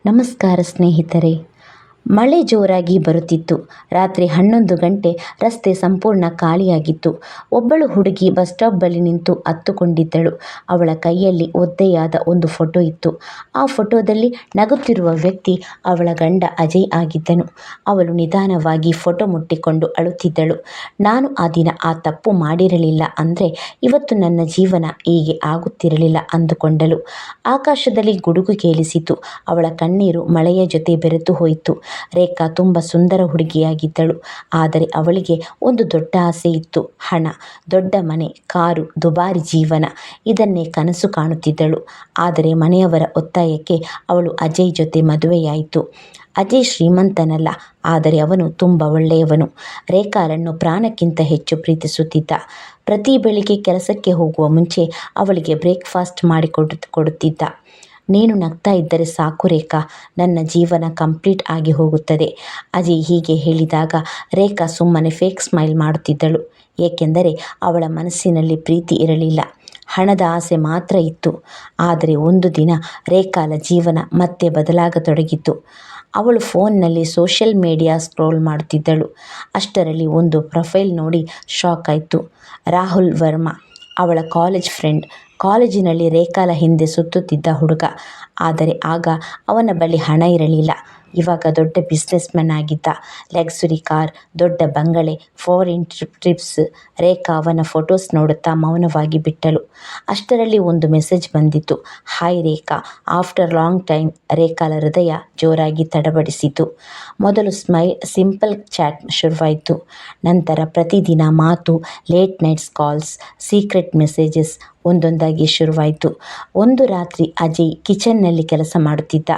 ನಮಸ್ಕಾರ ಸ್ನೇಹಿತರೆ. ಮಳೆ ಜೋರಾಗಿ ಬರುತ್ತಿತ್ತು. ರಾತ್ರಿ 11 ಗಂಟೆ. ರಸ್ತೆ ಸಂಪೂರ್ಣ ಖಾಲಿಯಾಗಿತ್ತು. ಒಬ್ಬಳು ಹುಡುಗಿ ಬಸ್ ಸ್ಟಾಪ್ ಬಳಿ ನಿಂತು ಅತ್ತುಕೊಂಡಿದ್ದಳು. ಅವಳ ಕೈಯಲ್ಲಿ ಒದ್ದೆಯಾದ ಒಂದು ಫೋಟೋ ಇತ್ತು. ಆ ಫೋಟೋದಲ್ಲಿ ನಗುತ್ತಿರುವ ವ್ಯಕ್ತಿ ಅವಳ ಗಂಡ ಅಜಯ್ ಆಗಿದ್ದನು. ಅವಳು ನಿಧಾನವಾಗಿ ಫೋಟೋ ಮುಟ್ಟಿಕೊಂಡು ಅಳುತ್ತಿದ್ದಳು. ನಾನು ಆ ದಿನ ಆ ತಪ್ಪು ಮಾಡಿರಲಿಲ್ಲ ಅಂದರೆ ಇವತ್ತು ನನ್ನ ಜೀವನ ಹೀಗೆ ಆಗುತ್ತಿರಲಿಲ್ಲ ಅಂದುಕೊಂಡಳು. ಆಕಾಶದಲ್ಲಿ ಗುಡುಗು ಕೇಳಿಸಿತು. ಅವಳ ಕಣ್ಣೀರು ಮಳೆಯ ಜೊತೆ ಬೆರೆತು ಹೋಯಿತು. ರೇಖಾ ತುಂಬ ಸುಂದರ ಹುಡುಗಿಯಾಗಿದ್ದಳು. ಆದರೆ ಅವಳಿಗೆ ಒಂದು ದೊಡ್ಡ ಆಸೆ ಇತ್ತು. ಹಣ, ದೊಡ್ಡ ಮನೆ, ಕಾರು, ದುಬಾರಿ ಜೀವನ. ಇದನ್ನೇ ಕನಸು ಕಾಣುತ್ತಿದ್ದಳು. ಆದರೆ ಮನೆಯವರ ಒತ್ತಾಯಕ್ಕೆ ಅವಳು ಅಜಯ್ ಜೊತೆ ಮದುವೆಯಾಯಿತು. ಅಜಯ್ ಶ್ರೀಮಂತನಲ್ಲ, ಆದರೆ ಅವನು ತುಂಬ ಒಳ್ಳೆಯವನು. ರೇಖಾಳನ್ನು ಪ್ರಾಣಕ್ಕಿಂತ ಹೆಚ್ಚು ಪ್ರೀತಿಸುತ್ತಿದ್ದ. ಪ್ರತಿ ಬೆಳಿಗ್ಗೆ ಕೆಲಸಕ್ಕೆ ಹೋಗುವ ಮುಂಚೆ ಅವಳಿಗೆ ಬ್ರೇಕ್ಫಾಸ್ಟ್ ಕೊಡುತ್ತಿದ್ದ. ನೀನು ನಗ್ತಾ ಇದ್ದರೆ ಸಾಕು ರೇಖಾ, ನನ್ನ ಜೀವನ ಕಂಪ್ಲೀಟ್ ಆಗಿ ಹೋಗುತ್ತದೆ. ಅಜಯ್ ಹೀಗೆ ಹೇಳಿದಾಗ ರೇಖಾ ಸುಮ್ಮನೆ ಫೇಕ್ ಸ್ಮೈಲ್ ಮಾಡುತ್ತಿದ್ದಳು. ಏಕೆಂದರೆ ಅವಳ ಮನಸ್ಸಿನಲ್ಲಿ ಪ್ರೀತಿ ಇರಲಿಲ್ಲ, ಹಣದ ಆಸೆ ಮಾತ್ರ ಇತ್ತು. ಆದರೆ ಒಂದು ದಿನ ರೇಖಾಳ ಜೀವನ ಮತ್ತೆ ಬದಲಾಗತೊಡಗಿತು. ಅವಳು ಫೋನ್ನಲ್ಲಿ ಸೋಷಿಯಲ್ ಮೀಡಿಯಾ ಸ್ಕ್ರೋಲ್ ಮಾಡುತ್ತಿದ್ದಳು. ಅಷ್ಟರಲ್ಲಿ ಒಂದು ಪ್ರೊಫೈಲ್ ನೋಡಿ ಶಾಕ್ ಆಯಿತು. ರಾಹುಲ್ ವರ್ಮಾ, ಅವಳ ಕಾಲೇಜ್ ಫ್ರೆಂಡ್. ಕಾಲೇಜಿನಲ್ಲಿ ರೇಖಾಳ ಹಿಂದೆ ಸುತ್ತುತ್ತಿದ್ದ ಹುಡುಗ. ಆದರೆ ಆಗ ಅವನ ಬಳಿ ಹಣ ಇರಲಿಲ್ಲ. ಇವಾಗ ದೊಡ್ಡ ಬಿಸ್ನೆಸ್ ಮ್ಯಾನ್ ಆಗಿದ್ದ. ಲಕ್ಸುರಿ ಕಾರ್, ದೊಡ್ಡ ಬಂಗಲೆ, ಫಾರಿನ್ ಟ್ರಿಪ್ಸ್. ರೇಖಾ ಅವನ ಫೋಟೋಸ್ ನೋಡುತ್ತಾ ಮೌನವಾಗಿ ಬಿಟ್ಟಳು. ಅಷ್ಟರಲ್ಲಿ ಒಂದು ಮೆಸೇಜ್ ಬಂದಿತ್ತು. ಹಾಯ್ ರೇಖಾ, ಆಫ್ಟರ್ ಲಾಂಗ್ ಟೈಮ್. ರೇಖಾಳ ಹೃದಯ ಜೋರಾಗಿ ತಡಬಡಿಸಿತು. ಮೊದಲು ಸಿಂಪಲ್ ಚಾಟ್ ಶುರುವಾಯಿತು. ನಂತರ ಪ್ರತಿದಿನ ಮಾತು, late nights calls, secret messages ಒಂದೊಂದಾಗಿ ಶುರುವಾಯಿತು. ಒಂದು ರಾತ್ರಿ ಅಜಯ್ ಕಿಚನ್ನಲ್ಲಿ ಕೆಲಸ ಮಾಡುತ್ತಿದ್ದ.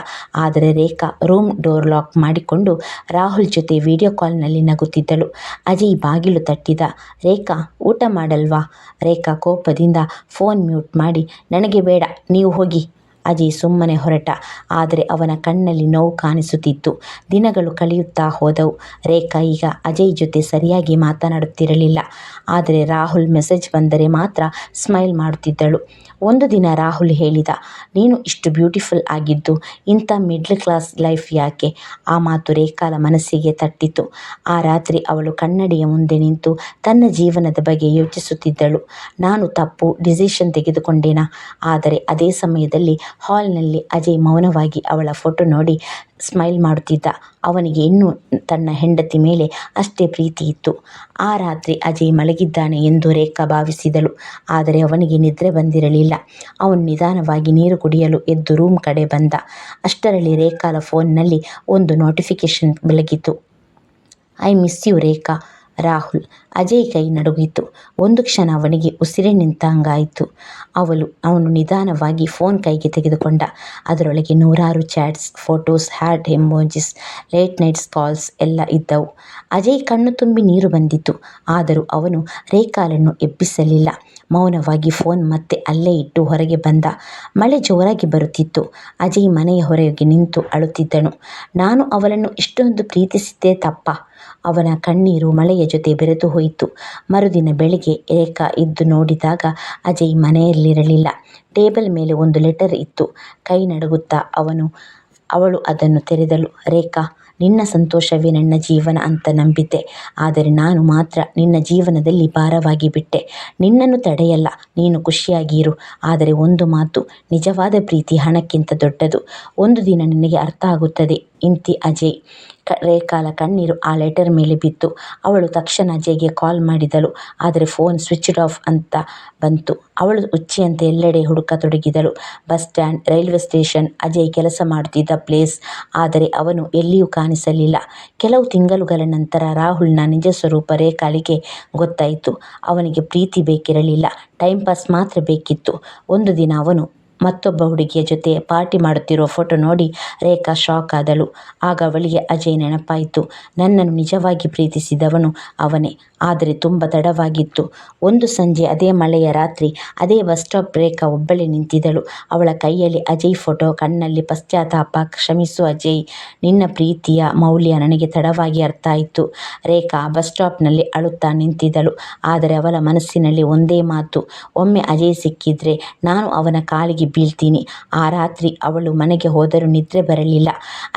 ಆದರೆ ರೇಖಾ ರೂಮ್ ಡೋರ್ ಲಾಕ್ ಮಾಡಿಕೊಂಡು ರಾಹುಲ್ ಜೊತೆ ವಿಡಿಯೋ ಕಾಲ್ನಲ್ಲಿ ನಗುತ್ತಿದ್ದಳು. ಅಜಯ್ ಬಾಗಿಲು ತಟ್ಟಿದ. ರೇಖಾ, ಊಟ ಮಾಡಲ್ವಾ? ರೇಖಾ ಕೋಪದಿಂದ ಫೋನ್ ಮ್ಯೂಟ್ ಮಾಡಿ, ನನಗೆ ಬೇಡ, ನೀವು ಹೋಗಿ. ಅಜಯ್ ಸುಮ್ಮನೆ ಹೊರಟ. ಆದರೆ ಅವನ ಕಣ್ಣಲ್ಲಿ ನೋವು ಕಾಣಿಸುತ್ತಿತ್ತು. ದಿನಗಳು ಕಳೆಯುತ್ತಾ ಹೋದವು. ರೇಖಾ ಈಗ ಅಜಯ್ ಜೊತೆ ಸರಿಯಾಗಿ ಮಾತನಾಡುತ್ತಿರಲಿಲ್ಲ. ಆದರೆ ರಾಹುಲ್ ಮೆಸೇಜ್ ಬಂದರೆ ಮಾತ್ರ ಸ್ಮೈಲ್ ಮಾಡುತ್ತಿದ್ದಳು. ಒಂದು ದಿನ ರಾಹುಲ್ ಹೇಳಿದ, ನೀನು ಇಷ್ಟು ಬ್ಯೂಟಿಫುಲ್ ಆಗಿದ್ದು ಇಂಥ ಮಿಡ್ಲ್ ಕ್ಲಾಸ್ ಲೈಫ್ ಯಾಕೆ? ಆ ಮಾತು ರೇಖಾಳ ಮನಸ್ಸಿಗೆ ತಟ್ಟಿತು. ಆ ರಾತ್ರಿ ಅವಳು ಕನ್ನಡಿಯ ಮುಂದೆ ನಿಂತು ತನ್ನ ಜೀವನದ ಬಗ್ಗೆ ಯೋಚಿಸುತ್ತಿದ್ದಳು. ನಾನು ತಪ್ಪು ಡಿಸಿಷನ್ ತೆಗೆದುಕೊಂಡೇನಾ? ಆದರೆ ಅದೇ ಸಮಯದಲ್ಲಿ ಹಾಲ್ನಲ್ಲಿ ಅಜಯ್ ಮೌನವಾಗಿ ಅವಳ ಫೋಟೋ ನೋಡಿ ಸ್ಮೈಲ್ ಮಾಡುತ್ತಿದ್ದ. ಅವನಿಗೆ ಇನ್ನೂ ತನ್ನ ಹೆಂಡತಿ ಮೇಲೆ ಅಷ್ಟೇ ಪ್ರೀತಿ ಇತ್ತು. ಆ ರಾತ್ರಿ ಅಜಯ್ ಮಲಗಿದ್ದಾನೆ ಎಂದು ರೇಖಾ ಭಾವಿಸಿದಳು. ಆದರೆ ಅವನಿಗೆ ನಿದ್ರೆ ಬಂದಿರಲಿಲ್ಲ. ಅವನು ನಿಧಾನವಾಗಿ ನೀರು ಕುಡಿಯಲು ಎದ್ದು ರೂಮ್ ಕಡೆ ಬಂದ. ಅಷ್ಟರಲ್ಲಿ ರೇಖಾಳ ಫೋನ್ನಲ್ಲಿ ಒಂದು ನೋಟಿಫಿಕೇಶನ್ ಬೆಳಗಿತು. ಐ ಮಿಸ್ ಯು ರೇಖಾ, ರಾಹುಲ್. ಅಜಯ್ ಕೈ ನಡುಗಿತು. ಒಂದು ಕ್ಷಣ ಅವನಿಗೆ ಉಸಿರೇ ನಿಂತಂಗಾಯಿತು. ಅವನು ನಿಧಾನವಾಗಿ ಫೋನ್ ಕೈಗೆ ತೆಗೆದುಕೊಂಡ. ಅದರೊಳಗೆ ನೂರಾರು chats, photos, heart emojis, late nights calls ಎಲ್ಲ ಇದ್ದವು. ಅಜಯ್ ಕಣ್ಣು ತುಂಬಿ ನೀರು ಬಂದಿತು. ಆದರೂ ಅವನು ರೇಖಾಳನ್ನು ಎಬ್ಬಿಸಲಿಲ್ಲ. ಮೌನವಾಗಿ ಫೋನ್ ಮತ್ತೆ ಅಲ್ಲೇ ಇಟ್ಟು ಹೊರಗೆ ಬಂದ. ಮಳೆ ಜೋರಾಗಿ ಬರುತ್ತಿತ್ತು. ಅಜಯ್ ಮನೆಯ ಹೊರಗೆ ನಿಂತು ಅಳುತ್ತಿದ್ದನು. ನಾನು ಅವಳನ್ನು ಇಷ್ಟೊಂದು ಪ್ರೀತಿಸಿದ್ದೇ ತಪ್ಪಾ? ಅವನ ಕಣ್ಣೀರು ಮಳೆಯ ಜೊತೆ ಬೆರೆತು ಹೋಯಿತು. ಮರುದಿನ ಬೆಳಿಗ್ಗೆ ರೇಖಾ ಎದ್ದು ನೋಡಿದಾಗ ಅಜಯ್ ಮನೆಯಲ್ಲಿರಲಿಲ್ಲ. ಟೇಬಲ್ ಮೇಲೆ ಒಂದು ಲೆಟರ್ ಇತ್ತು. ಕೈ ನಡುಗುತ್ತಾ ಅವಳು ಅದನ್ನು ತೆರೆದಳು. ರೇಖಾ, ನಿನ್ನ ಸಂತೋಷವೇ ನನ್ನ ಜೀವನ ಅಂತ ನಂಬಿದ್ದೆ. ಆದರೆ ನಾನು ಮಾತ್ರ ನಿನ್ನ ಜೀವನದಲ್ಲಿ ಭಾರವಾಗಿ ಬಿಟ್ಟೆ. ನಿನ್ನನ್ನು ತಡೆಯಲ್ಲ, ನೀನು ಖುಷಿಯಾಗಿರು. ಆದರೆ ಒಂದು ಮಾತು, ನಿಜವಾದ ಪ್ರೀತಿ ಹಣಕ್ಕಿಂತ ದೊಡ್ಡದು. ಒಂದು ದಿನ ನಿನಗೆ ಅರ್ಥ ಆಗುತ್ತದೆ. ಇಂತಿ ಅಜಯ್. ರೇಖಾಳ ಕಣ್ಣೀರು ಆ ಲೆಟರ್ ಮೇಲೆ ಬಿತ್ತು. ಅವಳು ತಕ್ಷಣ ಅಜಯ್ಗೆ ಕಾಲ್ ಮಾಡಿದಳು. ಆದರೆ ಫೋನ್ ಸ್ವಿಚ್ಡ್ ಆಫ್ ಅಂತ ಬಂತು. ಅವಳು ಹುಚ್ಚಿಯಂತೆ ಎಲ್ಲೆಡೆ ಹುಡುಕತೊಡಗಿದಳು. Bus stand, railway station, Ajay ಕೆಲಸ ಮಾಡುತ್ತಿದ್ದ ಪ್ಲೇಸ್. ಆದರೆ ಅವನು ಎಲ್ಲಿಯೂ ಕಾಣಿಸಲಿಲ್ಲ. ಕೆಲವು ತಿಂಗಳುಗಳ ನಂತರ ರಾಹುಲ್ನ ನಿಜ ಸ್ವರೂಪ ರೇಖಾಳಿಗೆ ಗೊತ್ತಾಯಿತು. ಅವನಿಗೆ ಪ್ರೀತಿ ಬೇಕಿರಲಿಲ್ಲ, ಟೈಮ್ ಪಾಸ್ ಮಾತ್ರ ಬೇಕಿತ್ತು. ಒಂದು ದಿನ ಅವನು ಮತ್ತೊಬ್ಬ ಹುಡುಗಿಯ ಜೊತೆ ಪಾರ್ಟಿ ಮಾಡುತ್ತಿರುವ ಫೋಟೋ ನೋಡಿ ರೇಖಾ ಶಾಕ್ ಆದಳು. ಆಗ ಅವಳಿಗೆ ಅಜಯ್ ನೆನಪಾಯಿತು. ನನ್ನನ್ನು ನಿಜವಾಗಿ ಪ್ರೀತಿಸಿದವನು ಅವನೇ. ಆದರೆ ತುಂಬ ತಡವಾಗಿತ್ತು. ಒಂದು ಸಂಜೆ, ಅದೇ ಮಳೆಯ ರಾತ್ರಿ, ಅದೇ ಬಸ್ ಸ್ಟಾಪ್. ರೇಖಾ ಒಬ್ಬಳೇ ನಿಂತಿದ್ದಳು. ಅವಳ ಕೈಯಲ್ಲಿ ಅಜಯ್ ಫೋಟೋ, ಕಣ್ಣಲ್ಲಿ ಪಶ್ಚಾತ್ತಾಪ. ಕ್ಷಮಿಸು ಅಜಯ್, ನಿನ್ನ ಪ್ರೀತಿಯ ಮೌಲ್ಯ ನನಗೆ ತಡವಾಗಿ ಅರ್ಥ ಆಯಿತು. ರೇಖಾ ಬಸ್ ಸ್ಟಾಪ್ನಲ್ಲಿ ಅಳುತ್ತಾ ನಿಂತಿದ್ದಳು. ಆದರೆ ಅವಳ ಮನಸ್ಸಿನಲ್ಲಿ ಒಂದೇ ಮಾತು, ಒಮ್ಮೆ ಅಜಯ್ ಸಿಕ್ಕಿದ್ರೆ ನಾನು ಅವನ ಕಾಲಿಗೆ ಬೀಳ್ತೀನಿ. ಆ ರಾತ್ರಿ ಅವಳು ಮನೆಗೆ ಹೋದರೂ ನಿದ್ರೆ ಬರಲಿಲ್ಲ.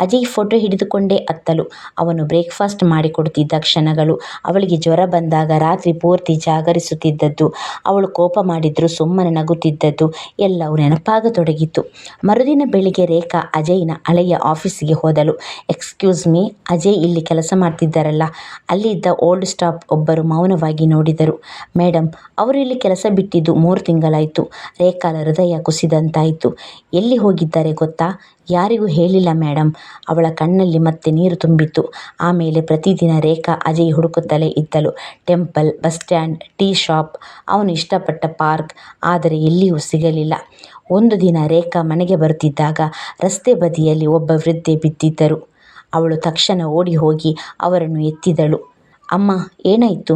ಅಜಯ್ ಫೋಟೋ ಹಿಡಿದುಕೊಂಡೇ ಅತ್ತಳು. ಅವನು ಬ್ರೇಕ್ಫಾಸ್ಟ್ ಮಾಡಿಕೊಡುತ್ತಿದ್ದ ಕ್ಷಣಗಳು, ಅವಳಿಗೆ ಜ್ವರ ಬಂದಾಗ ರಾತ್ರಿ ಪೂರ್ತಿ ಜಾಗರಿಸುತ್ತಿದ್ದದ್ದು, ಅವಳು ಕೋಪ ಮಾಡಿದ್ರು ಸುಮ್ಮನೆ ನಗುತ್ತಿದ್ದದ್ದು ಎಲ್ಲವೂ ನೆನಪಾಗತೊಡಗಿತ್ತು. ಮರುದಿನ ಬೆಳಿಗ್ಗೆ ರೇಖಾ ಅಜಯ್ನ ಹಳೆಯ ಆಫೀಸಿಗೆ ಹೋದಳು. ಎಕ್ಸ್ಕ್ಯೂಸ್ ಮೀ, ಅಜಯ್ ಇಲ್ಲಿ ಕೆಲಸ ಮಾಡ್ತಿದ್ದಾರಲ್ಲ? ಅಲ್ಲಿದ್ದ ಓಲ್ಡ್ ಸ್ಟಾಫ್ ಒಬ್ಬರು ಮೌನವಾಗಿ ನೋಡಿದರು. ಮೇಡಮ್, ಅವರು ಇಲ್ಲಿ ಕೆಲಸ ಬಿಟ್ಟಿದ್ದು 3 ತಿಂಗಳಾಯಿತು. ರೇಖಾಳ ಹೃದಯ ಕುಸಿದಂತಾಯಿತು. ಎಲ್ಲಿ ಹೋಗಿದ್ದಾರೆ ಗೊತ್ತಾ? ಯಾರಿಗೂ ಹೇಳಿಲ್ಲ ಮೇಡಮ್. ಅವಳ ಕಣ್ಣಲ್ಲಿ ಮತ್ತೆ ನೀರು ತುಂಬಿತ್ತು. ಆಮೇಲೆ ಪ್ರತಿದಿನ ರೇಖಾ ಅಜಯ್ ಹುಡುಕುತ್ತಲೇ ಇದ್ದಳು. Temple, bus stand, tea shop, ಅವನು ಇಷ್ಟಪಟ್ಟ ಪಾರ್ಕ್, ಆದರೆ ಎಲ್ಲಿಯೂ ಸಿಗಲಿಲ್ಲ. ಒಂದು ದಿನ ರೇಖಾ ಮನೆಗೆ ಬರುತ್ತಿದ್ದಾಗ ರಸ್ತೆ ಬದಿಯಲ್ಲಿ ಒಬ್ಬ ವೃದ್ಧೆ ಬಿದ್ದಿದ್ದರು. ಅವಳು ತಕ್ಷಣ ಓಡಿ ಹೋಗಿ ಅವರನ್ನು ಎತ್ತಿದಳು. ಅಮ್ಮ, ಏನಾಯಿತು?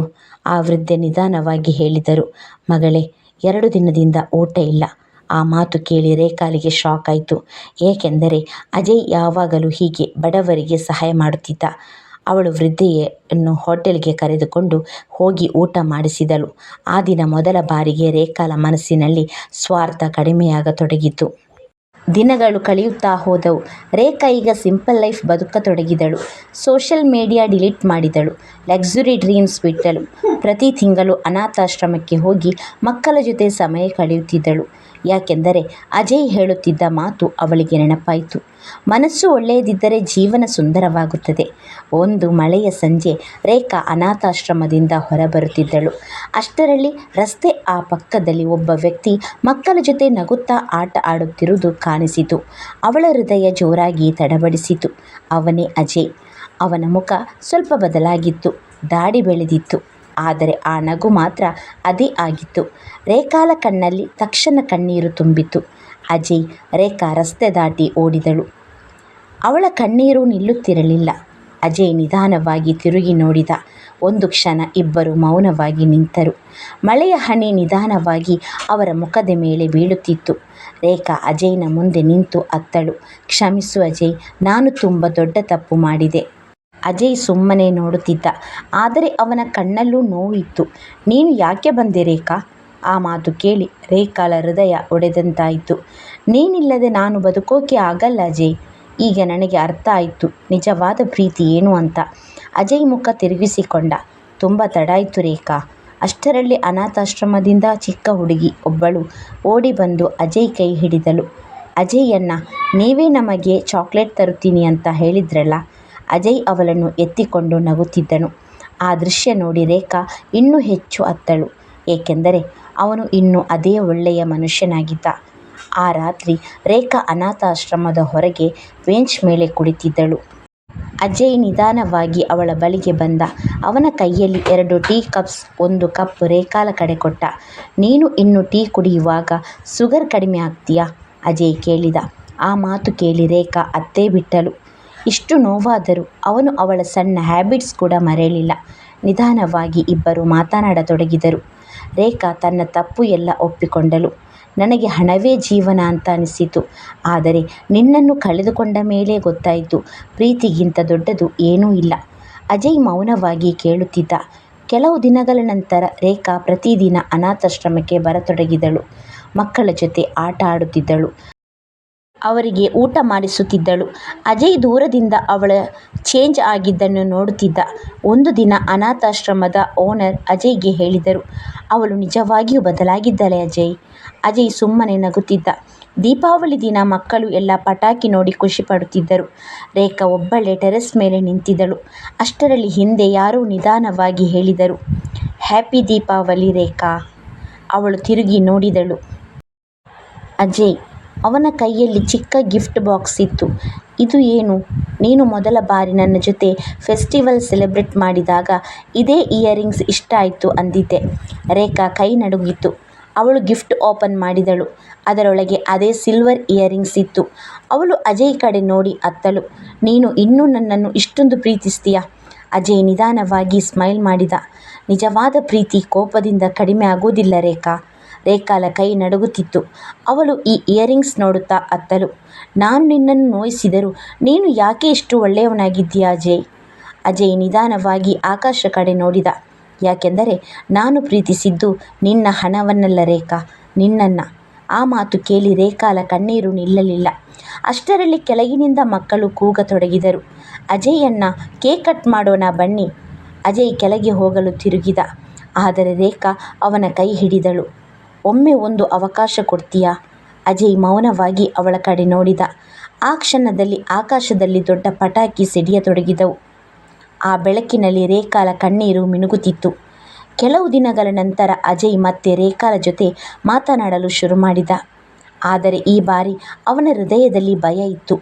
ಆ ವೃದ್ಧೆ ನಿಧಾನವಾಗಿ ಹೇಳಿದರು. ಮಗಳೇ, 2 ದಿನದಿಂದ ಊಟ ಇಲ್ಲ. ಆ ಮಾತು ಕೇಳಿ ರೇಖಾಳಿಗೆ ಶಾಕ್ ಆಯಿತು. ಏಕೆಂದರೆ ಅಜಯ್ ಯಾವಾಗಲೂ ಹೀಗೆ ಬಡವರಿಗೆ ಸಹಾಯ ಮಾಡುತ್ತಿದ್ದ. ಅವಳು ವೃದ್ಧೆಯನ್ನು ಹೋಟೆಲ್ಗೆ ಕರೆದುಕೊಂಡು ಹೋಗಿ ಊಟ ಮಾಡಿಸಿದಳು. ಆ ದಿನ ಮೊದಲ ಬಾರಿಗೆ ರೇಖಾಳ ಮನಸ್ಸಿನಲ್ಲಿ ಸ್ವಾರ್ಥ ಕಡಿಮೆಯಾಗತೊಡಗಿತು. ದಿನಗಳು ಕಳೆಯುತ್ತಾ ಹೋದವು. ರೇಖಾ ಈಗ ಸಿಂಪಲ್ ಲೈಫ್ ಬದುಕತೊಡಗಿದಳು. ಸೋಷಿಯಲ್ ಮೀಡಿಯಾ ಡಿಲೀಟ್ ಮಾಡಿದಳು. ಲಕ್ಸುರಿ ಡ್ರೀಮ್ಸ್ ಬಿಟ್ಟಳು. ಪ್ರತಿ ತಿಂಗಳು ಅನಾಥಾಶ್ರಮಕ್ಕೆ ಹೋಗಿ ಮಕ್ಕಳ ಜೊತೆ ಸಮಯ ಕಳೆಯುತ್ತಿದ್ದಳು. ಯಾಕೆಂದರೆ ಅಜಯ್ ಹೇಳುತ್ತಿದ್ದ ಮಾತು ಅವಳಿಗೆ ನೆನಪಾಯಿತು. ಮನಸ್ಸು ಒಳ್ಳೆಯದಿದ್ದರೆ ಜೀವನ ಸುಂದರವಾಗುತ್ತದೆ. ಒಂದು ಮಳೆಯ ಸಂಜೆ ರೇಖಾ ಅನಾಥಾಶ್ರಮದಿಂದ ಹೊರಬರುತ್ತಿದ್ದಳು. ಅಷ್ಟರಲ್ಲಿ ರಸ್ತೆ ಆ ಪಕ್ಕದಲ್ಲಿ ಒಬ್ಬ ವ್ಯಕ್ತಿ ಮಕ್ಕಳ ಜೊತೆ ನಗುತ್ತಾ ಆಟ ಆಡುತ್ತಿರುವುದು ಕಾಣಿಸಿತು. ಅವಳ ಹೃದಯ ಜೋರಾಗಿ ತಡಬಡಿಸಿತು. ಅವನೇ ಅಜಯ್. ಅವನ ಮುಖ ಸ್ವಲ್ಪ ಬದಲಾಗಿತ್ತು. ದಾಡಿ ಬೆಳೆದಿತ್ತು. ಆದರೆ ಆ ನಗು ಮಾತ್ರ ಅದೇ ಆಗಿತ್ತು. ರೇಖಾಳ ಕಣ್ಣಲ್ಲಿ ತಕ್ಷಣ ಕಣ್ಣೀರು ತುಂಬಿತು. ಅಜಯ್. ರೇಖಾ ರಸ್ತೆ ದಾಟಿ ಓಡಿದಳು. ಅವಳ ಕಣ್ಣೀರು ನಿಲ್ಲುತ್ತಿರಲಿಲ್ಲ. ಅಜಯ್ ನಿಧಾನವಾಗಿ ತಿರುಗಿ ನೋಡಿದ. ಒಂದು ಕ್ಷಣ ಇಬ್ಬರು ಮೌನವಾಗಿ ನಿಂತರು. ಮಳೆಯ ಹನಿ ನಿಧಾನವಾಗಿ ಅವರ ಮುಖದ ಮೇಲೆ ಬೀಳುತ್ತಿತ್ತು. ರೇಖಾ ಅಜಯ್ನ ಮುಂದೆ ನಿಂತು ಅತ್ತಳು. ಕ್ಷಮಿಸು ಅಜಯ್, ನಾನು ತುಂಬ ದೊಡ್ಡ ತಪ್ಪು ಮಾಡಿದೆ. ಅಜಯ್ ಸುಮ್ಮನೆ ನೋಡುತ್ತಿದ್ದ. ಆದರೆ ಅವನ ಕಣ್ಣಲ್ಲೂ ನೋವಿತ್ತು. ನೀನು ಯಾಕೆ ಬಂದೆ ರೇಖಾ? ಆ ಮಾತು ಕೇಳಿ ರೇಖಾಳ ಹೃದಯ ಒಡೆದಂತಾಯಿತು. ನೀನಿಲ್ಲದೆ ನಾನು ಬದುಕೋಕೆ ಆಗಲ್ಲ ಅಜಯ್. ಈಗ ನನಗೆ ಅರ್ಥ ಆಯಿತು ನಿಜವಾದ ಪ್ರೀತಿ ಏನು ಅಂತ. ಅಜಯ್ ಮುಖ ತಿರುಗಿಸಿಕೊಂಡ. ತುಂಬ ತಡಾಯಿತು ರೇಖಾ. ಅಷ್ಟರಲ್ಲಿ ಅನಾಥಾಶ್ರಮದಿಂದ ಚಿಕ್ಕ ಹುಡುಗಿ ಒಬ್ಬಳು ಓಡಿ ಬಂದು ಅಜಯ್ ಕೈ ಹಿಡಿದಳು. ಅಜಯ್ ಅಣ್ಣ, ನೀವೇ ನಮಗೆ ಚಾಕ್ಲೇಟ್ ತರುತ್ತೀನಿ ಅಂತ ಹೇಳಿದ್ರಲ್ಲ? ಅಜಯ್ ಅವಳನ್ನು ಎತ್ತಿಕೊಂಡು ನಗುತ್ತಿದ್ದನು. ಆ ದೃಶ್ಯ ನೋಡಿ ರೇಖಾ ಇನ್ನೂ ಹೆಚ್ಚು ಅತ್ತಳು. ಏಕೆಂದರೆ ಅವನು ಇನ್ನೂ ಅದೇ ಒಳ್ಳೆಯ ಮನುಷ್ಯನಾಗಿದ್ದ. ಆ ರಾತ್ರಿ ರೇಖಾ ಅನಾಥಾಶ್ರಮದ ಹೊರಗೆ ಬೆಂಚ್ ಮೇಲೆ ಕುಳಿತಿದ್ದಳು. ಅಜಯ್ ನಿಧಾನವಾಗಿ ಅವಳ ಬಳಿಗೆ ಬಂದ. ಅವನ ಕೈಯಲ್ಲಿ 2 ಟೀ ಕಪ್ಸ್, 1 ಕಪ್ ರೇಖಾಳ ಕಡೆ ಕೊಟ್ಟ. ನೀನು ಇನ್ನು ಟೀ ಕುಡಿಯುವಾಗ ಶುಗರ್ ಕಡಿಮೆ ಆಗ್ತೀಯಾ? ಅಜಯ್ ಕೇಳಿದ. ಆ ಮಾತು ಕೇಳಿ ರೇಖಾ ಅತ್ತೇ ಬಿಟ್ಟಳು. ಇಷ್ಟು ನೋವಾದರೂ ಅವನು ಅವಳ ಸಣ್ಣ ಹ್ಯಾಬಿಟ್ಸ್ ಕೂಡ ಮರೆಯಲಿಲ್ಲ. ನಿಧಾನವಾಗಿ ಇಬ್ಬರು ಮಾತನಾಡತೊಡಗಿದರು. ರೇಖಾ ತನ್ನ ತಪ್ಪು ಎಲ್ಲ ಒಪ್ಪಿಕೊಂಡಳು. ನನಗೆ ಹಣವೇ ಜೀವನ ಅಂತ ಅನಿಸಿತು. ಆದರೆ ನಿನ್ನನ್ನು ಕಳೆದುಕೊಂಡ ಮೇಲೆ ಗೊತ್ತಾಯಿತು, ಪ್ರೀತಿಗಿಂತ ದೊಡ್ಡದು ಏನೂ ಇಲ್ಲ. ಅಜಯ್ ಮೌನವಾಗಿ ಕೇಳುತ್ತಿದ್ದ. ಕೆಲವು ದಿನಗಳ ನಂತರ ರೇಖಾ ಪ್ರತಿದಿನ ಅನಾಥಾಶ್ರಮಕ್ಕೆ ಬರತೊಡಗಿದಳು. ಮಕ್ಕಳ ಜೊತೆ ಆಟ ಆಡುತ್ತಿದ್ದಳು. ಅವರಿಗೆ ಊಟ ಮಾಡಿಸುತ್ತಿದ್ದಳು. ಅಜಯ್ ದೂರದಿಂದ ಅವಳ ಚೇಂಜ್ ಆಗಿದ್ದನ್ನು ನೋಡುತ್ತಿದ್ದ. ಒಂದು ದಿನ ಅನಾಥಾಶ್ರಮದ ಓನರ್ ಅಜಯ್ಗೆ ಹೇಳಿದರು, ಅವಳು ನಿಜವಾಗಿಯೂ ಬದಲಾಗಿದ್ದಾಳೆ ಅಜಯ್. ಅಜಯ್ ಸುಮ್ಮನೆ ನಗುತ್ತಿದ್ದ. ದೀಪಾವಳಿ ದಿನ ಮಕ್ಕಳು ಎಲ್ಲ ಪಟಾಕಿ ನೋಡಿ ಖುಷಿ ಪಡುತ್ತಿದ್ದರು. ರೇಖಾ ಒಬ್ಬಳೇ ಟೆರೆಸ್ ಮೇಲೆ ನಿಂತಿದ್ದಳು. ಅಷ್ಟರಲ್ಲಿ ಹಿಂದೆ ಯಾರೋ ನಿಧಾನವಾಗಿ ಹೇಳಿದರು, ಹ್ಯಾಪಿ ದೀಪಾವಳಿ ರೇಖಾ. ಅವಳು ತಿರುಗಿ ನೋಡಿದಳು. ಅಜಯ್. ಅವನ ಕೈಯಲ್ಲಿ ಚಿಕ್ಕ ಗಿಫ್ಟ್ ಬಾಕ್ಸ್ ಇತ್ತು. ಇದು ಏನು? ನೀನು ಮೊದಲ ಬಾರಿ ನನ್ನ ಜೊತೆ ಫೆಸ್ಟಿವಲ್ ಸೆಲೆಬ್ರೇಟ್ ಮಾಡಿದಾಗ ಇದೇ ಇಯರಿಂಗ್ಸ್ ಇಷ್ಟ ಆಯಿತು ಅಂದಿದ್ದೆ. ರೇಖಾ ಕೈ ನಡುಗಿತು. ಅವಳು ಗಿಫ್ಟ್ ಓಪನ್ ಮಾಡಿದಳು. ಅದರೊಳಗೆ ಅದೇ ಸಿಲ್ವರ್ ಇಯರಿಂಗ್ಸ್ ಇತ್ತು. ಅವಳು ಅಜಯ್ ಕಡೆ ನೋಡಿ ಅತ್ತಳು. ನೀನು ಇನ್ನೂ ನನ್ನನ್ನು ಇಷ್ಟೊಂದು ಪ್ರೀತಿಸ್ತೀಯಾ? ಅಜಯ್ ನಿಧಾನವಾಗಿ ಸ್ಮೈಲ್ ಮಾಡಿದ. ನಿಜವಾದ ಪ್ರೀತಿ ಕೋಪದಿಂದ ಕಡಿಮೆ ಆಗುವುದಿಲ್ಲ ರೇಖಾ. ರೇಖಾಳ ಕೈ ನಡುಗುತ್ತಿತ್ತು. ಅವಳು ಈ ಇಯರಿಂಗ್ಸ್ ನೋಡುತ್ತಾ ಅತ್ತಳು. ನಾನು ನಿನ್ನನ್ನು ನೋಯಿಸಿದರೂ ನೀನು ಯಾಕೆ ಇಷ್ಟು ಒಳ್ಳೆಯವನಾಗಿದ್ದೀಯಾ ಅಜಯ್? ಅಜಯ್ ನಿಧಾನವಾಗಿ ಆಕಾಶ ಕಡೆ ನೋಡಿದ. ಯಾಕೆಂದರೆ ನಾನು ಪ್ರೀತಿಸಿದ್ದು ನಿನ್ನ ಹಣವನ್ನಲ್ಲ ರೇಖಾ, ನಿನ್ನನ್ನು. ಆ ಮಾತು ಕೇಳಿ ರೇಖಾಳ ಕಣ್ಣೀರು ನಿಲ್ಲಲಿಲ್ಲ. ಅಷ್ಟರಲ್ಲಿ ಕೆಳಗಿನಿಂದ ಮಕ್ಕಳು ಕೂಗತೊಡಗಿದರು. ಅಜಯ್ ಅಣ್ಣ, ಕೇಕ್ ಕಟ್ ಮಾಡೋಣ ಬನ್ನಿ. ಅಜಯ್ ಕೆಳಗೆ ಹೋಗಲು ತಿರುಗಿದ. ಆದರೆ ರೇಖಾ ಅವನ ಕೈ ಹಿಡಿದಳು. ಒಮ್ಮೆ ಒಂದು ಅವಕಾಶ ಕೊಡ್ತೀಯಾ? ಅಜಯ್ ಮೌನವಾಗಿ ಅವಳ ಕಡೆ ನೋಡಿದ. ಆ ಕ್ಷಣದಲ್ಲಿ ಆಕಾಶದಲ್ಲಿ ದೊಡ್ಡ ಪಟಾಕಿ ಸಿಡಿಯತೊಡಗಿದವು. ಆ ಬೆಳಕಿನಲ್ಲಿ ರೇಖಾಳ ಕಣ್ಣೀರು ಮಿನುಗುತ್ತಿತ್ತು. ಕೆಲವು ದಿನಗಳ ನಂತರ ಅಜಯ್ ಮತ್ತೆ ರೇಖಾಳ ಜೊತೆ ಮಾತನಾಡಲು ಶುರು ಮಾಡಿದ. ಆದರೆ ಈ ಬಾರಿ ಅವನ ಹೃದಯದಲ್ಲಿ ಭಯ ಇತ್ತು.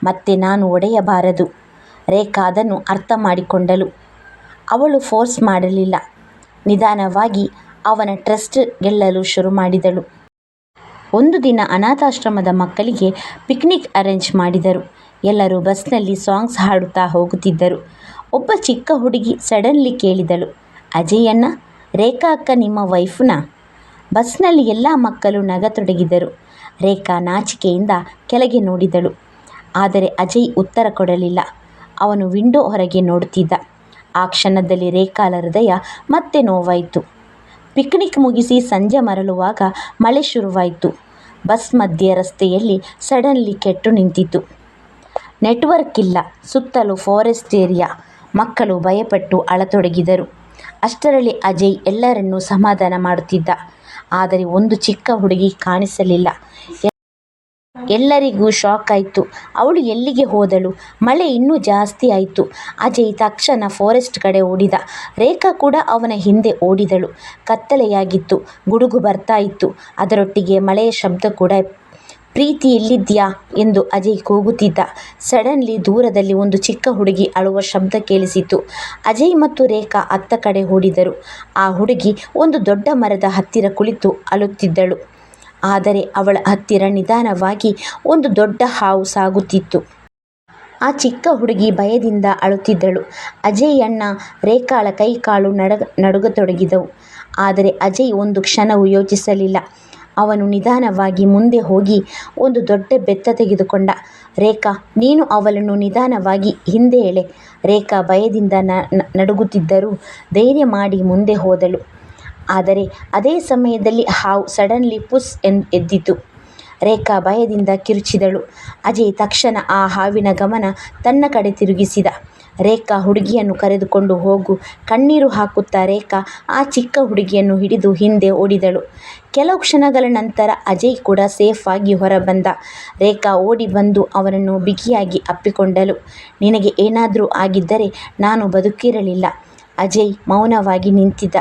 ಮತ್ತೆ ನಾನು ಒಡೆಯಬಾರದು. ರೇಖಾ ಅದನ್ನು ಅರ್ಥ ಮಾಡಿಕೊಂಡಳು. ಅವಳು ಫೋರ್ಸ್ ಮಾಡಲಿಲ್ಲ. ನಿಧಾನವಾಗಿ ಅವನ ಟ್ರಸ್ಟ್ ಗೆಲ್ಲಲು ಶುರು ಮಾಡಿದಳು. ಒಂದು ದಿನ ಅನಾಥಾಶ್ರಮದ ಮಕ್ಕಳಿಗೆ ಪಿಕ್ನಿಕ್ ಅರೇಂಜ್ ಮಾಡಿದರು. ಎಲ್ಲರೂ ಬಸ್ನಲ್ಲಿ ಸಾಂಗ್ಸ್ ಹಾಡುತ್ತಾ ಹೋಗುತ್ತಿದ್ದರು. ಒಬ್ಬ ಚಿಕ್ಕ ಹುಡುಗಿ ಸಡನ್ಲಿ ಕೇಳಿದಳು, ಅಜಯ್ ಅಣ್ಣ, ರೇಖಾ ಅಕ್ಕ ನಿಮ್ಮ ವೈಫ್ನಾ? ಬಸ್ನಲ್ಲಿ ಎಲ್ಲ ಮಕ್ಕಳು ನಗತೊಡಗಿದರು. ರೇಖಾ ನಾಚಿಕೆಯಿಂದ ಕೆಳಗೆ ನೋಡಿದಳು. ಆದರೆ ಅಜಯ್ ಉತ್ತರ ಕೊಡಲಿಲ್ಲ. ಅವನು ವಿಂಡೋ ಹೊರಗೆ ನೋಡುತ್ತಿದ್ದ. ಆ ಕ್ಷಣದಲ್ಲಿ ರೇಖಾಳ ಹೃದಯ ಮತ್ತೆ ನೋವಾಯಿತು. ಪಿಕ್ನಿಕ್ ಮುಗಿಸಿ ಸಂಜೆ ಮರಳುವಾಗ ಮಳೆ ಶುರುವಾಯಿತು. ಬಸ್ ಮಧ್ಯೆ ರಸ್ತೆಯಲ್ಲಿ ಸಡನ್ಲಿ ಕೆಟ್ಟು ನಿಂತಿತು. ನೆಟ್ವರ್ಕ್ ಇಲ್ಲ. ಸುತ್ತಲೂ ಫಾರೆಸ್ಟ್ ಏರಿಯಾ. ಮಕ್ಕಳು ಭಯಪಟ್ಟು ಅಳತೊಡಗಿದರು. ಅಷ್ಟರಲ್ಲಿ ಅಜಯ್ ಎಲ್ಲರನ್ನೂ ಸಮಾಧಾನ ಮಾಡುತ್ತಿದ್ದ. ಆದರೆ ಒಂದು ಚಿಕ್ಕ ಹುಡುಗಿ ಕಾಣಿಸಲಿಲ್ಲ. ಎಲ್ಲರಿಗೂ ಶಾಕ್ ಆಯಿತು. ಅವಳು ಎಲ್ಲಿಗೆ ಹೋದಳು? ಮಳೆ ಇನ್ನೂ ಜಾಸ್ತಿ ಆಯಿತು. ಅಜಯ್ ತಕ್ಷಣ ಫಾರೆಸ್ಟ್ ಕಡೆ ಓಡಿದ. ರೇಖಾ ಕೂಡ ಅವನ ಹಿಂದೆ ಓಡಿದಳು. ಕತ್ತಲೆಯಾಗಿತ್ತು. ಗುಡುಗು ಬರ್ತಾ ಇತ್ತು. ಅದರೊಟ್ಟಿಗೆ ಮಳೆಯ ಶಬ್ದ ಕೂಡ. ಪ್ರೀತಿ ಎಲ್ಲಿದ್ಯಾ ಎಂದು ಅಜಯ್ ಕೂಗುತ್ತಿದ್ದ. ಸಡನ್ಲಿ ದೂರದಲ್ಲಿ ಒಂದು ಚಿಕ್ಕ ಹುಡುಗಿ ಅಳುವ ಶಬ್ದ ಕೇಳಿಸಿತು. ಅಜಯ್ ಮತ್ತು ರೇಖಾ ಅತ್ತ ಕಡೆ ಓಡಿದರು. ಆ ಹುಡುಗಿ ಒಂದು ದೊಡ್ಡ ಮರದ ಹತ್ತಿರ ಕುಳಿತು ಅಳುತ್ತಿದ್ದಳು. ಆದರೆ ಅವಳ ಹತ್ತಿರ ನಿಧಾನವಾಗಿ ಒಂದು ದೊಡ್ಡ ಹಾವು ಸಾಗುತ್ತಿತ್ತು. ಆ ಚಿಕ್ಕ ಹುಡುಗಿ ಭಯದಿಂದ ಅಳುತ್ತಿದ್ದಳು. ಅಜಯ್ ಅಣ್ಣ, ರೇಖಾಳ ಕೈ ಕಾಲು ನಡುಗತೊಡಗಿದವು. ಆದರೆ ಅಜಯ್ ಒಂದು ಕ್ಷಣವೂ ಯೋಚಿಸಲಿಲ್ಲ. ಅವನು ನಿಧಾನವಾಗಿ ಮುಂದೆ ಹೋಗಿ ಒಂದು ದೊಡ್ಡ ಬೆತ್ತ ತೆಗೆದುಕೊಂಡ. ರೇಖಾ, ನೀನು ಅವಳನ್ನು ನಿಧಾನವಾಗಿ ಹಿಂದೆ ಎಳೆ. ರೇಖಾ ಭಯದಿಂದ ನಡುಗುತ್ತಿದ್ದರೂ ಧೈರ್ಯ ಮಾಡಿ ಮುಂದೆ ಹೋದಳು. ಆದರೆ ಅದೇ ಸಮಯದಲ್ಲಿ ಹಾವು ಸಡನ್ಲಿ ಪುಸ್ ಎದ್ದಿತು. ರೇಖಾ ಭಯದಿಂದ ಕಿರುಚಿದಳು. ಅಜಯ್ ತಕ್ಷಣ ಆ ಹಾವಿನ ಗಮನ ತನ್ನ ಕಡೆ ತಿರುಗಿಸಿದ. ರೇಖಾ, ಹುಡುಗಿಯನ್ನು ಕರೆದುಕೊಂಡು ಹೋಗು. ಕಣ್ಣೀರು ಹಾಕುತ್ತಾ ರೇಖಾ ಆ ಚಿಕ್ಕ ಹುಡುಗಿಯನ್ನು ಹಿಡಿದು ಹಿಂದೆ ಓಡಿದಳು. ಕೆಲವು ಕ್ಷಣಗಳ ನಂತರ ಅಜಯ್ ಕೂಡ ಸೇಫ್ ಆಗಿ ಹೊರಬಂದ. ರೇಖಾ ಓಡಿ ಬಂದು ಅವನನ್ನು ಬಿಗಿಯಾಗಿ ಅಪ್ಪಿಕೊಂಡಳು. ನಿನಗೆ ಏನಾದರೂ ಆಗಿದ್ದರೆ ನಾನು ಬದುಕಿರಲಿಲ್ಲ. ಅಜಯ್ ಮೌನವಾಗಿ ನಿಂತಿದ್ದ.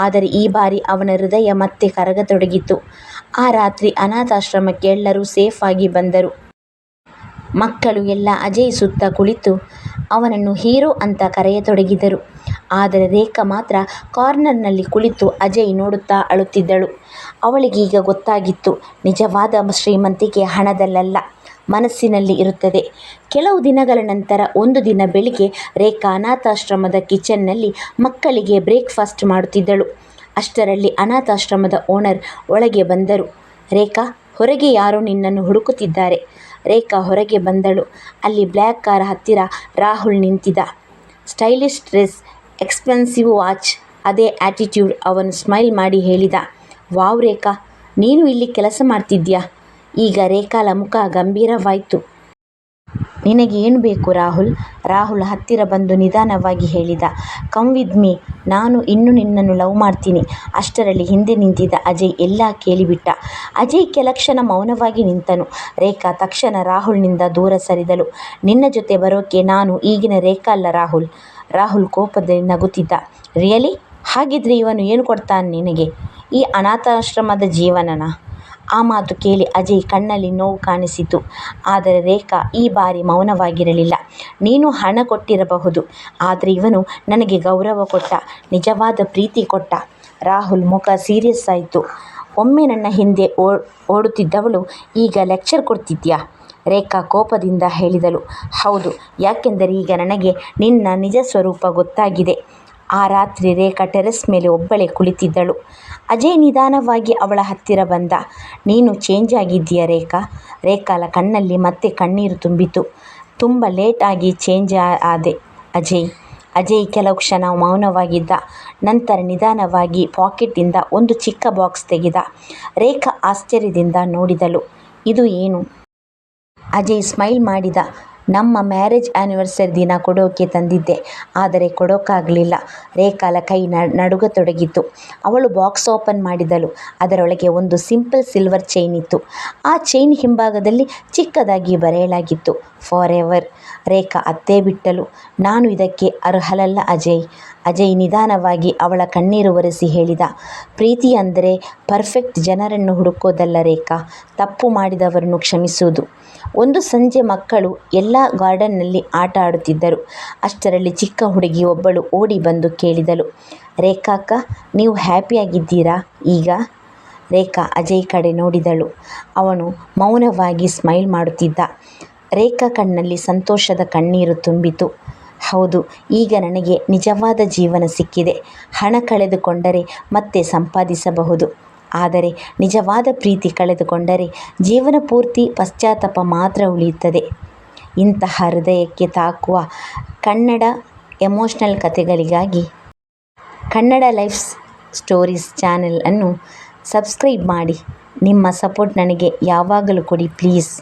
ಆದರೆ ಈ ಬಾರಿ ಅವನ ಹೃದಯ ಮತ್ತೆ ಕರಗತೊಡಗಿತು. ಆ ರಾತ್ರಿ ಅನಾಥಾಶ್ರಮಕ್ಕೆ ಎಲ್ಲರೂ ಸೇಫ್ ಆಗಿ ಬಂದರು. ಮಕ್ಕಳು ಎಲ್ಲ ಅಜಯ್ ಸುತ್ತ ಕುಳಿತು ಅವನನ್ನು ಹೀರೋ ಅಂತ ಕರೆಯತೊಡಗಿದರು. ಆದರೆ ರೇಖಾ ಮಾತ್ರ ಕಾರ್ನರ್ನಲ್ಲಿ ಕುಳಿತು ಅಜಯ್ ನೋಡುತ್ತಾ ಅಳುತ್ತಿದ್ದಳು. ಅವಳಿಗೀಗ ಗೊತ್ತಾಗಿತ್ತು, ನಿಜವಾದ ಶ್ರೀಮಂತಿಕೆ ಹಣದಲ್ಲಲ್ಲ, ಮನಸ್ಸಿನಲ್ಲಿ ಇರುತ್ತದೆ. ಕೆಲವು ದಿನಗಳ ನಂತರ ಒಂದು ದಿನ ಬೆಳಿಗ್ಗೆ ರೇಖಾ ಅನಾಥಾಶ್ರಮದ ಕಿಚನ್ನಲ್ಲಿ ಮಕ್ಕಳಿಗೆ ಬ್ರೇಕ್ಫಾಸ್ಟ್ ಮಾಡುತ್ತಿದ್ದಳು. ಅಷ್ಟರಲ್ಲಿ ಅನಾಥಾಶ್ರಮದ ಓನರ್ ಒಳಗೆ ಬಂದರು. ರೇಖಾ, ಹೊರಗೆ ಯಾರೋ ನಿನ್ನನ್ನು ಹುಡುಕುತ್ತಿದ್ದಾರೆ. ರೇಖಾ ಹೊರಗೆ ಬಂದಳು. ಅಲ್ಲಿ ಬ್ಲ್ಯಾಕ್ ಕಾರ್ ಹತ್ತಿರ ರಾಹುಲ್ ನಿಂತಿದ್ದ. ಸ್ಟೈಲಿಶ್ ಡ್ರೆಸ್, ಎಕ್ಸ್ಪೆನ್ಸಿವ್ ವಾಚ್, ಅದೇ ಆಟಿಟ್ಯೂಡ್. ಅವನು ಸ್ಮೈಲ್ ಮಾಡಿ ಹೇಳಿದ, ವಾವ್ ರೇಖಾ, ನೀನು ಇಲ್ಲಿ ಕೆಲಸ ಮಾಡ್ತಿದ್ಯಾ? ಈಗ ರೇಖಾಳ ಮುಖ ಗಂಭೀರವಾಯಿತು. ನಿನಗೆ ಏನು ಬೇಕು ರಾಹುಲ್? ರಾಹುಲ್ ಹತ್ತಿರ ಬಂದು ನಿಧಾನವಾಗಿ ಹೇಳಿದ, ಕಮ್ ವಿತ್ ಮೀ, ನಾನು ಇನ್ನೂ ನಿನ್ನನ್ನು ಲವ್ ಮಾಡ್ತೀನಿ. ಅಷ್ಟರಲ್ಲಿ ಹಿಂದೆ ನಿಂತಿದ್ದ ಅಜಯ್ ಎಲ್ಲ ಕೇಳಿಬಿಟ್ಟ. ಅಜಯ್ ಕೆಲ ಕ್ಷಣ ಮೌನವಾಗಿ ನಿಂತನು. ರೇಖಾ ತಕ್ಷಣ ರಾಹುಲ್ನಿಂದ ದೂರ ಸರಿದಳು. ನಿನ್ನ ಜೊತೆ ಬರೋಕೆ ನಾನು ಈಗಿನ ರೇಖಾ ಅಲ್ಲ ರಾಹುಲ್. ರಾಹುಲ್ ಕೋಪದಲ್ಲಿ ನಗುತ್ತಿದ್ದ. ರಿಯಲಿ? ಹಾಗಿದ್ರೆ ಇವನು ಏನು ಕೊಡ್ತಾನೆ ನಿನಗೆ? ಈ ಅನಾಥಾಶ್ರಮದ ಜೀವನನ? ಆ ಮಾತು ಕೇಳಿ ಅಜಯ್ ಕಣ್ಣಲ್ಲಿ ನೋವು ಕಾಣಿಸಿತು. ಆದರೆ ರೇಖಾ ಈ ಬಾರಿ ಮೌನವಾಗಿರಲಿಲ್ಲ. ನೀನು ಹಣ ಕೊಟ್ಟಿರಬಹುದು, ಆದರೆ ಇವನು ನನಗೆ ಗೌರವ ಕೊಟ್ಟ, ನಿಜವಾದ ಪ್ರೀತಿ ಕೊಟ್ಟ. ರಾಹುಲ್ ಮುಖ ಸೀರಿಯಸ್ ಆಯಿತು. ಒಮ್ಮೆ ನನ್ನ ಹಿಂದೆ ಓಡುತ್ತಿದ್ದವಳು ಈಗ ಲೆಕ್ಚರ್ ಕೊಡ್ತಿದ್ಯಾ? ರೇಖಾ ಕೋಪದಿಂದ ಹೇಳಿದಳು. ಹೌದು, ಯಾಕೆಂದರೆ ಈಗ ನನಗೆ ನಿನ್ನ ನಿಜ ಸ್ವರೂಪ ಗೊತ್ತಾಗಿದೆ. ಆ ರಾತ್ರಿ ರೇಖಾ ಟೆರೆಸ್ ಮೇಲೆ ಒಬ್ಬಳೇ ಕುಳಿತಿದ್ದಳು. ಅಜಯ್ ನಿಧಾನವಾಗಿ ಅವಳ ಹತ್ತಿರ ಬಂದ. ನೀನು ಚೇಂಜ್ ಆಗಿದ್ದೀಯ ರೇಖಾ. ರೇಖಾಳ ಕಣ್ಣಲ್ಲಿ ಮತ್ತೆ ಕಣ್ಣೀರು ತುಂಬಿತು. ತುಂಬ ಲೇಟ್ ಆಗಿ ಚೇಂಜ್ ಆದೆ ಅಜಯ್. ಅಜಯ್ ಕೆಲವು ಕ್ಷಣ ಮೌನವಾಗಿದ್ದ. ನಂತರ ನಿಧಾನವಾಗಿ ಪಾಕೆಟಿಂದ ಒಂದು ಚಿಕ್ಕ ಬಾಕ್ಸ್ ತೆಗೆದ. ರೇಖಾ ಆಶ್ಚರ್ಯದಿಂದ ನೋಡಿದಳು. ಇದು ಏನು? ಅಜಯ್ ಸ್ಮೈಲ್ ಮಾಡಿದ. ನಮ್ಮ ಮ್ಯಾರೇಜ್ ಆ್ಯನಿವರ್ಸರಿ ದಿನ ಕೊಡೋಕೆ ತಂದಿದ್ದೆ, ಆದರೆ ಕೊಡೋಕ್ಕಾಗಲಿಲ್ಲ. ರೇಖಾಳ ಕೈ ನಡುಗತೊಡಗಿತು. ಅವಳು ಬಾಕ್ಸ್ ಓಪನ್ ಮಾಡಿದಳು. ಅದರೊಳಗೆ ಒಂದು ಸಿಂಪಲ್ ಸಿಲ್ವರ್ ಚೈನ್ ಇತ್ತು. ಆ ಚೈನ್ ಹಿಂಭಾಗದಲ್ಲಿ ಚಿಕ್ಕದಾಗಿ ಬರೆಯಲಾಗಿತ್ತು, ಫಾರ್ ಎವರ್. ರೇಖಾ ಅತ್ತೇ ಬಿಟ್ಟಳು. ನಾನು ಇದಕ್ಕೆ ಅರ್ಹಳಲ್ಲ ಅಜಯ್. ಅಜಯ್ ನಿಧಾನವಾಗಿ ಅವಳ ಕಣ್ಣೀರು ಒರೆಸಿ ಹೇಳಿದ. ಪ್ರೀತಿ ಅಂದರೆ ಪರ್ಫೆಕ್ಟ್ ಜನರನ್ನು ಹುಡುಕೋದಲ್ಲ ರೇಖಾ, ತಪ್ಪು ಮಾಡಿದವರನ್ನು ಕ್ಷಮಿಸುವುದು. ಒಂದು ಸಂಜೆ ಮಕ್ಕಳು ಎಲ್ಲ ಗಾರ್ಡನ್ನಲ್ಲಿ ಆಟ ಆಡುತ್ತಿದ್ದರು. ಅಷ್ಟರಲ್ಲಿ ಚಿಕ್ಕ ಹುಡುಗಿ ಒಬ್ಬಳು ಓಡಿ ಬಂದು ಕೇಳಿದಳು, ರೇಖಾಕ್ಕ, ನೀವು ಹ್ಯಾಪಿಯಾಗಿದ್ದೀರಾ ಈಗ? ರೇಖಾ ಅಜಯ್ ಕಡೆ ನೋಡಿದಳು. ಅವನು ಮೌನವಾಗಿ ಸ್ಮೈಲ್ ಮಾಡುತ್ತಿದ್ದ. ರೇಖಾ ಕಣ್ಣಲ್ಲಿ ಸಂತೋಷದ ಕಣ್ಣೀರು ತುಂಬಿತು. ಹೌದು, ಈಗ ನನಗೆ ನಿಜವಾದ ಜೀವನ ಸಿಕ್ಕಿದೆ. ಹಣ ಕಳೆದುಕೊಂಡರೆ ಮತ್ತೆ ಸಂಪಾದಿಸಬಹುದು, ಆದರೆ ನಿಜವಾದ ಪ್ರೀತಿ ಕಳೆದುಕೊಂಡರೆ ಜೀವನ ಪೂರ್ತಿ ಪಶ್ಚಾತ್ತಾಪ ಮಾತ್ರ ಉಳಿಯುತ್ತದೆ. ಇಂತಹ ಹೃದಯಕ್ಕೆ ತಾಕುವ ಕನ್ನಡ ಎಮೋಷ್ನಲ್ ಕಥೆಗಳಿಗಾಗಿ ಕನ್ನಡ ಲೈಫ್ ಸ್ಟೋರೀಸ್ ಚಾನೆಲ್ ಅನ್ನು ಸಬ್ಸ್ಕ್ರೈಬ್ ಮಾಡಿ. ನಿಮ್ಮ ಸಪೋರ್ಟ್ ನನಗೆ ಯಾವಾಗಲೂ ಕೊಡಿ ಪ್ಲೀಸ್.